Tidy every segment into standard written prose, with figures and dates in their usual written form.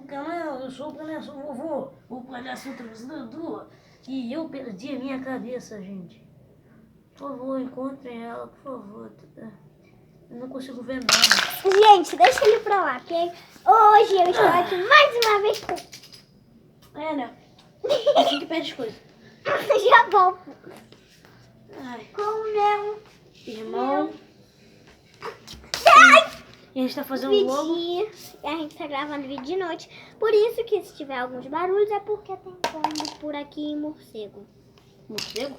canal, eu sou o palhaço vovô, o palhaço translador. E eu perdi a minha cabeça, gente. Por favor, encontrem ela, por favor. Eu não consigo ver nada. Gente, deixa ele pra lá, ok? Hoje eu estou aqui mais uma vez com... É, né? Assim que perde as coisas. Já volto. Ai, Com o meu... irmão. E a gente tá fazendo um logo. vídeo. E a gente tá gravando vídeo de noite. Por isso que se tiver alguns barulhos é porque tem pombo por aqui e morcego. Morcego?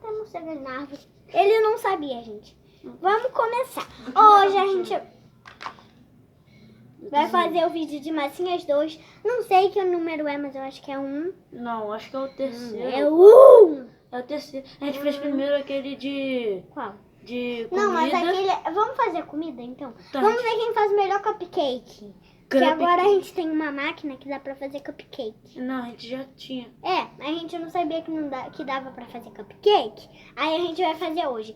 Tem morcego ali na árvore. Ele não sabia, gente. Vamos começar. Hoje a gente vai fazer o vídeo de massinhas 2. Não sei que número é, mas eu acho que é 1. Não, acho que é o terceiro. É 1. É o terceiro. A gente fez primeiro aquele de... Qual? De comida. Não, mas aquele... Vamos fazer comida, então? Tá. Vamos ver quem faz o melhor cupcake. Que agora a gente tem uma máquina que dá pra fazer cupcake. Não, a gente já tinha. É, a gente não sabia que dava pra fazer cupcake. Aí a gente vai fazer hoje.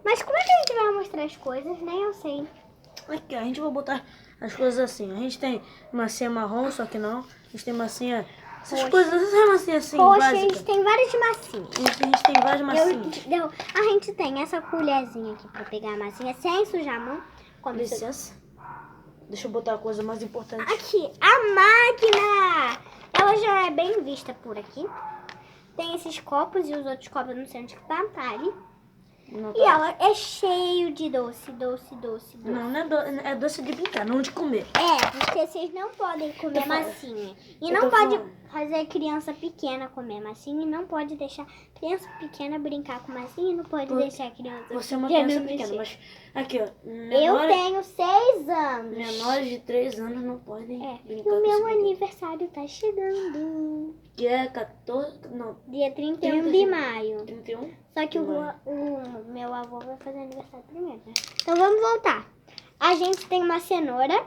Mas como é que a gente vai mostrar as coisas? Nem eu sei. Aqui, a gente vai botar as coisas assim. A gente tem massinha marrom, só que não. A gente tem massinha... Essas Roxa. coisas, essas massinhas assim, Poxa, a básicas. gente tem várias massinhas. A gente tem várias massinhas. A gente tem essa colherzinha aqui pra pegar a massinha sem sujar a mão. Com licença. Deixa eu botar a coisa mais importante. Aqui, a máquina! Ela já é bem vista por aqui. Tem esses copos e os outros copos não sei onde que tá ali. Não, E ela é cheio de doce. não é doce de brincar, não de comer. É, porque vocês não podem comer massinha. E Eu não tô pode falando. fazer criança pequena comer massinha. E não pode deixar criança pequena brincar com massinha. E não pode deixar criança Você é uma pequena criança pequena, mexer. mas aqui, ó. Eu tenho 6 anos. Menores de 3 anos não podem É, brincar e com o meu esse brinquedo. aniversário tá chegando. Que é 14... Não, Dia 31 30 de maio. 31? Só que de maio. o meu avô vai fazer aniversário primeiro, né? Então vamos voltar. A gente tem uma cenoura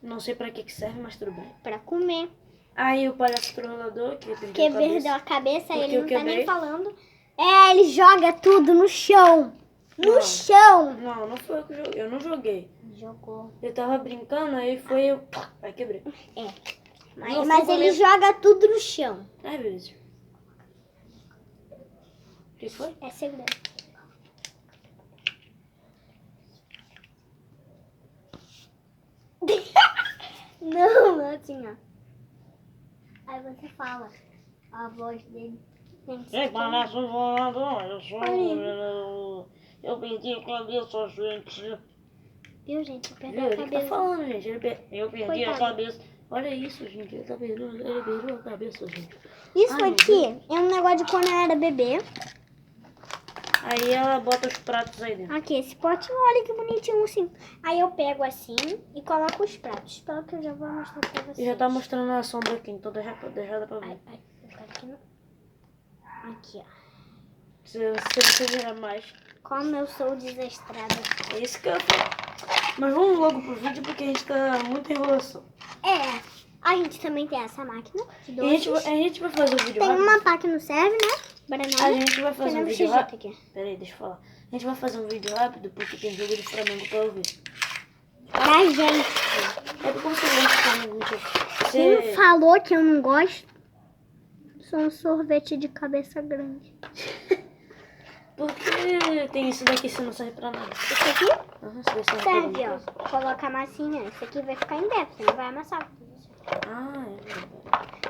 Não sei pra que serve, mas tudo bem. pra comer. Aí o palhaço trollador, que perdeu Que a cabeça. perdeu a cabeça, Porque ele eu não tá quebrei. nem falando. É, ele joga tudo no chão. No Não. chão. Não foi eu que joguei. Eu não joguei. Jogou. Eu tava brincando, aí foi eu... Aí quebrei. É. Não, Mas foi ele goleiro. joga tudo no chão. Ai, beleza. O que foi? É segredo. Não, assim, ó. Aí você fala a voz dele. Tem que ser Ei, palhaço voador, eu sou... Olha. Eu perdi a cabeça, gente. Viu, gente? Perdeu Viu? a Ele tá cabeça. falando, gente. Eu perdi Coitado. a cabeça. Olha isso, gente. Ele perdeu a cabeça, gente. Isso Ai, aqui é um negócio de quando eu era bebê. Aí ela bota os pratos aí dentro. Aqui, esse potinho, olha que bonitinho assim. Aí eu pego assim e coloco os pratos. Espero que eu já vou mostrar pra vocês. E já tá mostrando a sombra aqui, então deixa dá pra ver. Ai, eu quero que não. Aqui, ó. Se você virar mais. Como eu sou desastrada. É isso que eu falo. Mas vamos logo pro vídeo porque a gente tá muita enrolação. É, a gente também tem essa máquina de E a doces. gente vai fazer o vídeo Tem rápido. uma pá que não serve, né? Banana. A gente vai fazer um Fernando vídeo XJ rápido. aqui. Peraí, deixa eu falar. A gente vai fazer um vídeo rápido porque tem jogo do Flamengo pra ouvir. Pra gente. É porque você gosta do Flamengo, gente. Quem falou que eu não gosto? Sou um sorvete de cabeça grande. Porque tem isso daqui que não serve pra nada. Esse aqui Aham, se você serve, ó. Coloca a massinha. Esse aqui vai ficar em dentro, não vai amassar. Ah, é verdade.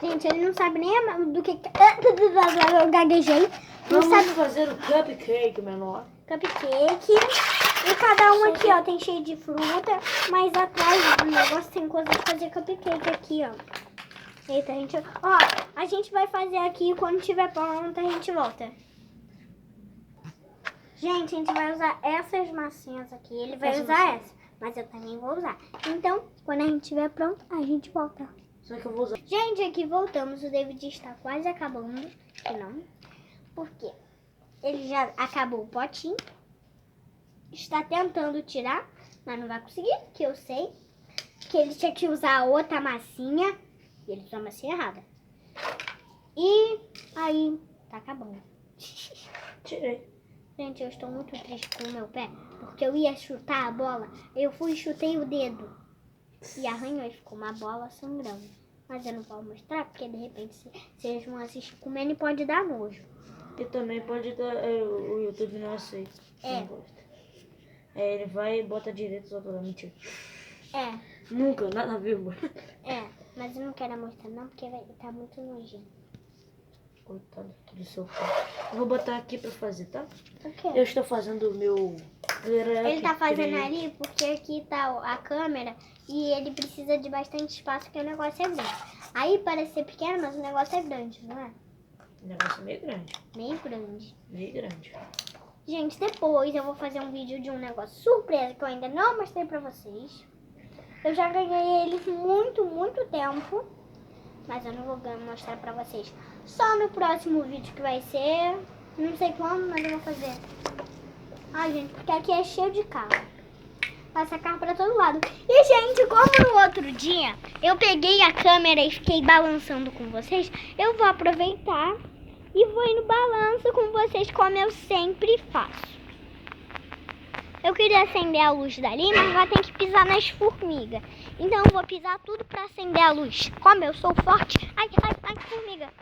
Gente, ele não sabe nem do que... Eu gaguejei. Não Vamos sabe fazer o cupcake menor. cupcake. E cada um aqui, ó, tem cheio de fruta. Mas atrás do negócio tem coisa de fazer cupcake aqui, ó. Eita, gente... Ó, a gente vai fazer aqui. Quando tiver pronto, a gente volta. Gente, a gente vai usar essas massinhas aqui. Ele vai Essas usar massinhas. essa. Mas eu também vou usar. Então, quando a gente tiver pronto, a gente volta. Só que eu vou usar. Gente, aqui voltamos. O David está quase acabando. Que não. Por quê? Ele já acabou o potinho. Está tentando tirar, mas não vai conseguir, que eu sei. Que ele tinha que usar outra massinha. E ele usou a massinha errada. E aí, tá acabando. Tirei. Gente, eu estou muito triste com o meu pé. Porque eu ia chutar a bola. Eu fui e chutei o dedo. e arranhou e ficou uma bola sangrando. Mas eu não vou mostrar porque de repente se eles vão assistir comendo pode dar nojo. E também pode dar. O YouTube não aceita. É. Não gosta. Ele vai e bota direitos autorais. Mentira. É, Nunca, nada a ver, amor. mas eu não quero mostrar não porque vai estar muito nojento. Coitado do seu pai. Eu vou botar aqui pra fazer, tá? O quê? Eu estou fazendo o meu. Ele tá fazendo ali porque aqui tá a câmera e ele precisa de bastante espaço porque o negócio é grande. Aí parece ser pequeno, mas o negócio é grande, não é? O negócio é meio grande. Meio grande. Meio grande. Gente, depois eu vou fazer um vídeo de um negócio surpresa que eu ainda não mostrei pra vocês. Eu já ganhei ele muito tempo, mas eu não vou mostrar pra vocês. Só no próximo vídeo que vai ser, não sei quando, mas eu vou fazer. Ai, gente, porque aqui é cheio de carro. Passa carro pra todo lado. E, gente, como no outro dia eu peguei a câmera e fiquei balançando com vocês, eu vou aproveitar e vou ir no balanço com vocês, como eu sempre faço. Eu queria acender a luz dali, mas vai ter que pisar nas formigas. Então eu vou pisar tudo pra acender a luz. Como eu sou forte. Ai, formiga.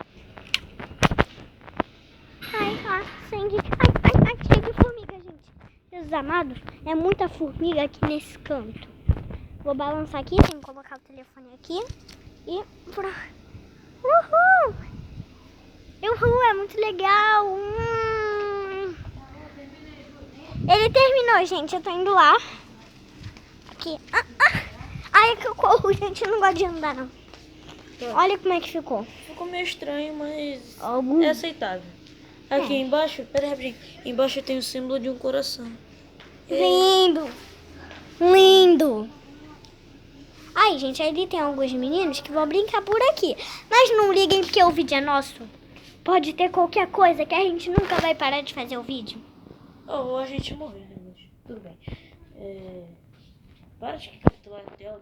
Acende. Ai, cheio de formiga, gente. Jesus amado, é muita formiga aqui nesse canto. Vou balançar aqui, tenho que colocar o telefone aqui. E Uhul! Uhul, é muito legal. Ele terminou, gente. Eu tô indo lá. Aqui. Ai, é que eu corro, gente. Eu não gosto de andar, não. Olha como é que ficou. Ficou meio estranho, mas Algum... é aceitável. Aqui embaixo, pera aí, rapidinho. Embaixo tem o símbolo de um coração. Lindo. Lindo. Ai, gente, ali tem alguns meninos que vão brincar por aqui. Mas não liguem porque o vídeo é nosso. Pode ter qualquer coisa que a gente nunca vai parar de fazer o vídeo. Ou a gente morrer, né, mas tudo bem. Para de capturar a tela.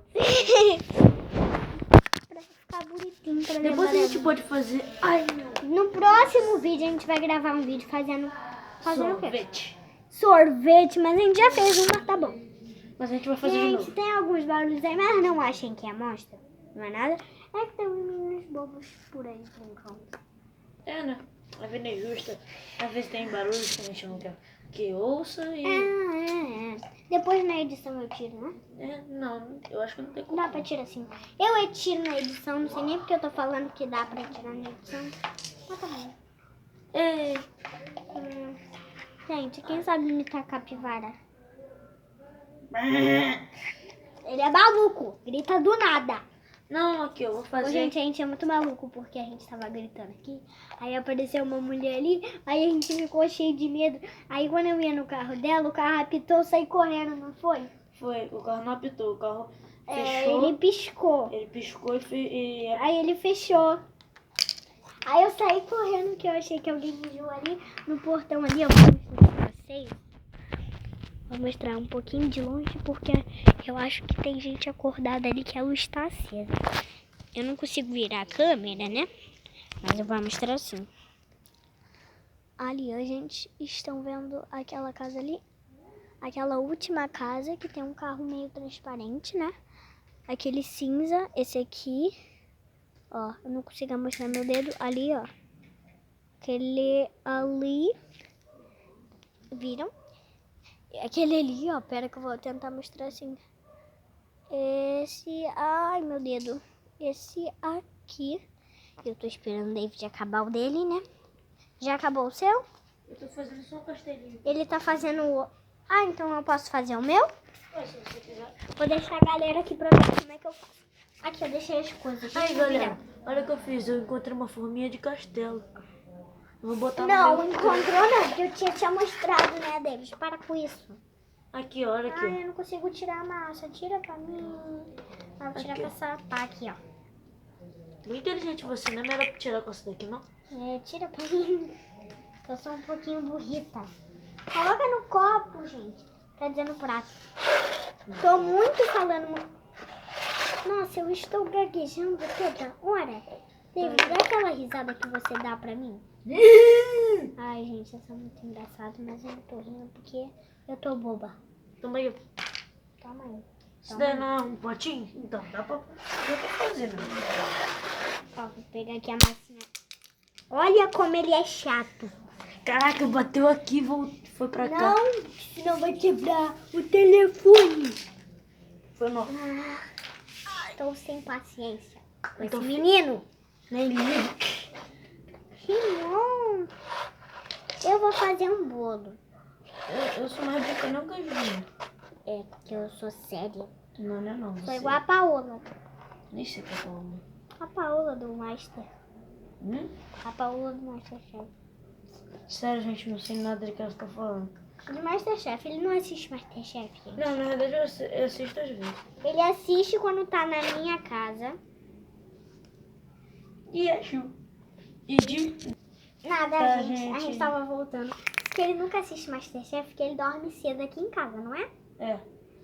Pra ficar bonitinho. Pra Depois a lembrar gente pode fazer. Ai, meu. No próximo vídeo a gente vai gravar um vídeo fazendo o quê? Sorvete. Sorvete, mas a gente já fez um, mas tá bom. Mas a gente vai fazer de Gente, novo. tem alguns barulhos aí, mas não achem que é monstro. Não é nada. É que tem uns meninos bobos por aí brincando. É, né? A vida é justa. Às vezes tem barulhos que a gente não quer que ouça e. Depois na edição eu tiro, né? Não, eu acho que não tem como. Dá pra tirar assim. Eu tiro na edição, não sei nem porque eu tô falando que dá pra tirar na edição. Mas tá bom. Gente, quem sabe imitar capivara? Ele é maluco, grita do nada. Não, aqui eu vou fazer. Gente, a gente é muito maluco porque a gente tava gritando aqui. Aí apareceu uma mulher ali, aí a gente ficou cheio de medo. Aí quando eu ia no carro dela, o carro apitou, eu saí correndo, não foi? Foi, o carro não apitou, o carro fechou. Ele piscou. Ele piscou Aí ele fechou. Aí eu saí correndo que eu achei que alguém me viu ali no portão ali. Eu vou mostrar pra vocês. Vou mostrar um pouquinho de longe porque eu acho que tem gente acordada ali que a luz está acesa. Eu não consigo virar a câmera, né? Mas eu vou mostrar assim. Ali, a gente, estão vendo aquela casa ali? Aquela última casa que tem um carro meio transparente, né? Aquele cinza, esse aqui. Ó, eu não consigo mostrar meu dedo. Ali, ó. Aquele ali. Viram? Aquele ali, ó. Pera que eu vou tentar mostrar assim. Esse... Ai, meu dedo. Esse aqui. Eu tô esperando o David acabar o dele, né? Já acabou o seu? Eu tô fazendo só um castelinho. Ele tá fazendo o... Ah, então eu posso fazer o meu? Se você quiser. Vou deixar a galera aqui pra ver como é que eu faço. Aqui, eu deixei as coisas. Aí, galera, olha o que eu fiz. Eu encontrei uma forminha de castelo. Eu vou botar Não, no meu... encontrou não, porque eu tinha mostrado, né, David? Para com isso. Aqui, olha aqui. Ai, eu não consigo tirar a massa. Tira pra mim. Ah, vou tirar Aqui. com essa pá aqui, ó. Muito inteligente você, não é melhor tirar com essa daqui, não? Tira pra mim. Eu sou um pouquinho burrita. Coloca no copo, gente. Quer dizer, no prato. Tô muito falando... Nossa, eu estou gaguejando toda hora. David, dá aquela risada que você dá pra mim. Ai, gente, isso é muito engraçado, mas eu não tô rindo porque eu tô boba. Toma aí. Toma aí. Isso daí não é um potinho? Então, dá pra fazer, né? Ó, vou pegar aqui a massinha. Olha como ele é chato. Caraca, bateu aqui e foi pra cá. Não, senão vai quebrar o telefone. Foi mal. Estou sem paciência com Então esse menino. Nem liga. Simão, eu vou fazer um bolo. Eu sou mais brincando que a Julinha. É, porque eu sou séria. Não, não é não. Sou Você... igual a Paola. Nem sei o que é falando. A Paola do Master. A Paola do Masterchef. Sério, gente, não sei nada do que ela tá falando. Do Masterchef, ele não assiste Masterchef, gente. Não, na verdade eu assisto às vezes. Ele assiste quando tá na minha casa. E a Ju? E de... Nada, Tá, gente. A gente tava voltando. Porque ele nunca assiste Masterchef, porque ele dorme cedo aqui em casa, não é? É.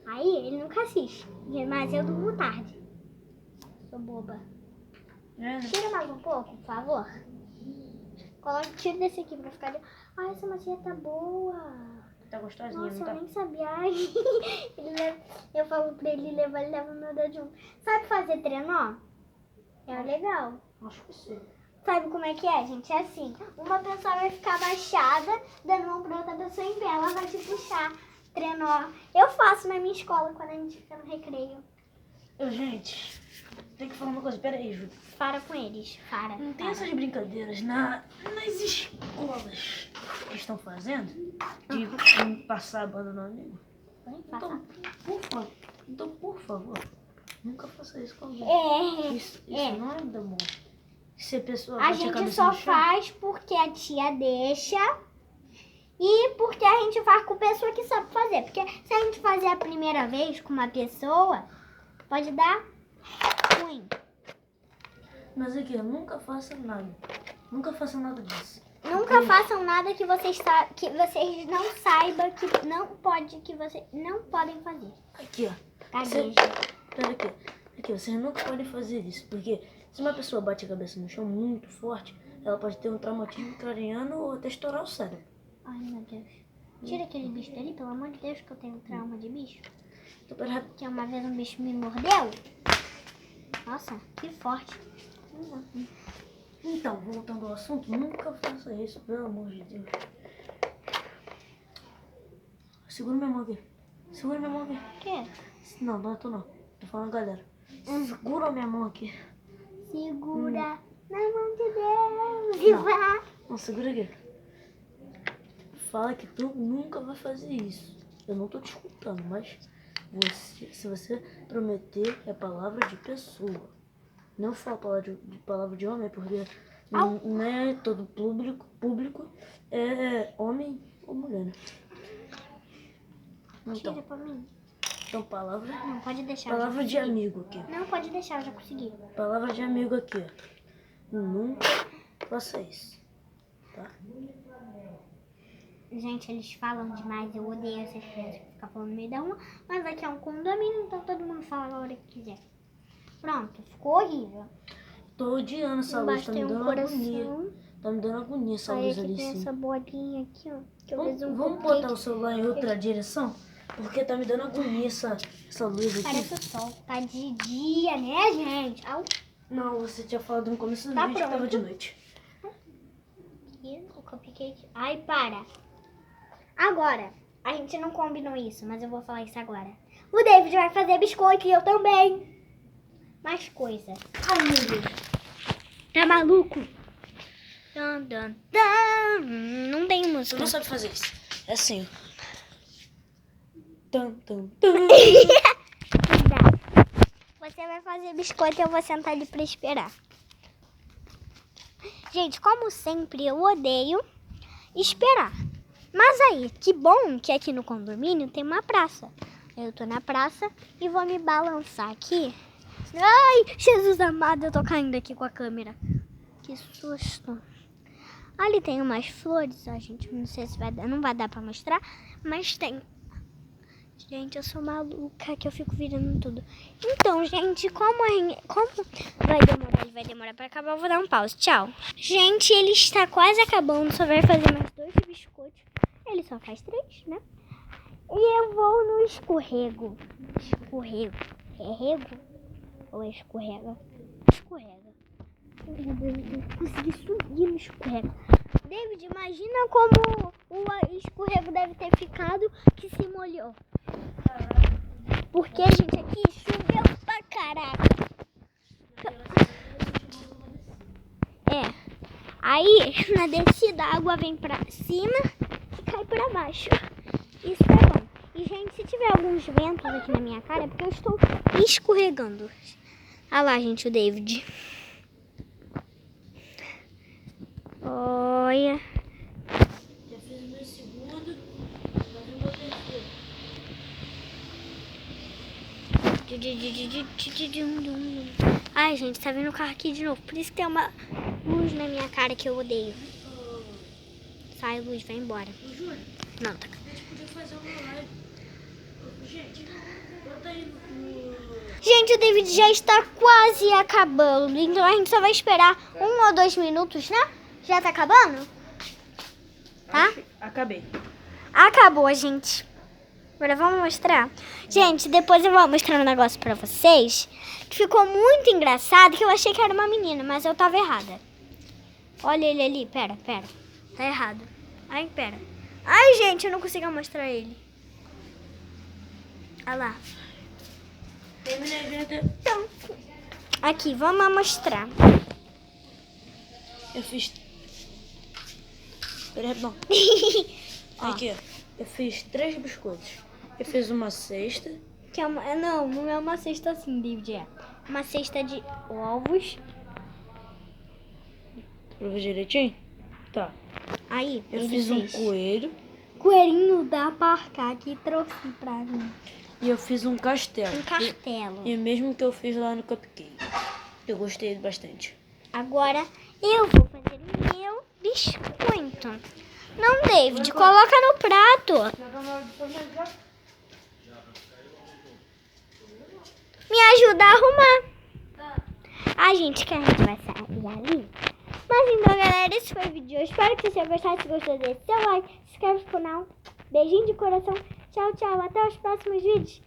Aí ele nunca assiste. Mas eu durmo tarde. Sou boba. Tira mais um pouco, por favor. Tira desse aqui pra ficar... Ai, essa massinha tá boa. Tá gostosinha, Nossa, não tá? eu nem sabia. Ai, eu falo pra ele levar meu dedo junto. Sabe fazer trenó? É legal. Acho que sim. Sabe como é que é, gente? É assim, uma pessoa vai ficar abaixada, dando mão pra outra pessoa em pé. Ela vai te puxar. Trenó. Eu faço na minha escola quando a gente fica no recreio. Gente, tem que falar uma coisa. Pera aí, Ju. Para com eles. Para. Não tem para. essas brincadeiras nas escolas que estão fazendo de passar a banda no amigo? Então, por favor, nunca faça isso com alguém. Isso não é da bom. Se a pessoa A bate gente cabeça só no chão, faz porque a tia deixa e porque a gente faz com pessoa que sabe fazer. Porque se a gente fazer a primeira vez com uma pessoa, pode dar ruim. Mas aqui, nunca faça nada. Nunca faça nada disso. Nunca façam nada que vocês não saibam que vocês não podem fazer. Aqui, ó. Gagueja. Pera aqui. Aqui, vocês nunca podem fazer isso. Porque se uma pessoa bate a cabeça no chão muito forte, ela pode ter um traumatismo craniano ou até estourar o cérebro. Ai, meu Deus. Tira aquele bicho dali, pelo amor de Deus, que eu tenho trauma de bicho. Então, pera, Que uma vez um bicho me mordeu. Nossa, que forte. então, voltando ao assunto, nunca faça isso, pelo amor de Deus. Segura minha mão aqui. Segura minha mão aqui. O quê? Não, não é tu não. Tô falando, galera. Segura minha mão aqui. Segura na mão de Deus e Não. vá. Não, segura aqui. Fala que tu nunca vai fazer isso. Eu não tô te escutando, mas se você prometer, é palavra de pessoa. Não fala palavra de homem, porque não é todo público é homem ou mulher, né? Tira Então, pra mim. palavra Não, pode deixar. de eu já consegui. amigo aqui. Não, pode deixar, eu já consegui. Palavra de amigo aqui, ó. Nunca faça isso, tá? Gente, eles falam demais. Eu odeio essas crianças que ficam falando no meio da rua. Mas aqui é um condomínio, então todo mundo fala a hora que quiser. Pronto, ficou horrível. Tô odiando essa luz, Embaixo tá me tem dando um agonia. coração. Tá me dando agonia essa Aí luz aqui ali em tem cima. essa bolinha aqui, ó. Que eu fiz um Vamos cupcake. botar o celular em outra direção? Porque tá me dando agonia essa luz aqui. Parece o sol. Tá de dia, né, gente? Au. Não, você tinha falado no começo do Tá vídeo que tava pronto. de noite. Aqui, o cupcake. Ai, para. Agora, a gente não combinou isso, mas eu vou falar isso agora. O David vai fazer biscoito e eu também. Mais coisa. Ai, meu Deus. Tá maluco? Dun, dun, dun. Não tem Você música. não sabe fazer isso. É assim, ó. Tum, tum, tum. Você vai fazer biscoito e eu vou sentar ali pra esperar. Gente, como sempre, eu odeio esperar. Mas aí, que bom que aqui no condomínio tem uma praça. Eu tô na praça e vou me balançar aqui. Ai, Jesus amado, eu tô caindo aqui com a câmera. Que susto. Ali tem umas flores, ó, gente. Não sei se vai dar, não vai dar pra mostrar, mas tem. Gente, eu sou maluca, que eu fico virando tudo. Então, gente, como vai demorar pra acabar, eu vou dar um pause. Tchau. Gente, ele está quase acabando, só vai fazer mais 2 biscoitos. Ele só faz 3, né? E eu vou no escorrego. Escorrego. É rego? Ou é escorrega? Escorrega. Meu Deus, eu consegui subir no escorrego. David, imagina como o escorrego deve ter ficado que se molhou. Porque, gente, aqui choveu pra caraca. É. Aí, na descida, a água vem pra cima e cai pra baixo. Isso é bom. E, gente, se tiver alguns ventos aqui na minha cara, é porque eu estou escorregando. Olha lá, gente, o David. Olha. Já fiz o meu segundo, agora o meu terceiro. Ai, gente, tá vindo o carro aqui de novo. Por isso que tem uma luz na minha cara que eu odeio. Sai, luz, vai embora. Júlio, Não, tá. a gente podia fazer uma live. Gente, bota aí no... Gente, o David já está quase acabando. Então a gente só vai esperar 1 ou 2 minutos, né? Já tá acabando? Tá? Acabei. Acabou, gente. Agora vamos mostrar. Gente, depois eu vou mostrar um negócio pra vocês que ficou muito engraçado, que eu achei que era uma menina, mas eu tava errada. Olha ele ali. Pera. Tá errado. Ai, pera. Ai, gente, eu não consigo mostrar ele. Olha lá. Terminei, gente. Então, aqui, vamos mostrar. Eu fiz... Peraí, não. Aqui, ó. Eu fiz 3 biscoitos. Eu fiz uma cesta. Que é uma, não é uma cesta assim, David. É uma cesta de ovos. Pra ver direitinho? Tá. Aí, Eu ele fiz um fez coelho. coelhinho da parca que trouxe pra mim. E eu fiz um castelo. Um castelo. E o mesmo que eu fiz lá no cupcake. Eu gostei bastante. Agora eu vou fazer o meu biscoito. Não, David, coloca no prato. Me ajuda a arrumar. A gente que a gente vai sair ali. Mas então, galera, esse foi o vídeo de hoje. Espero que você gostasse. Se gostou, deixe seu like, se inscreve no canal. Beijinho de coração. Tchau, tchau. Até os próximos vídeos.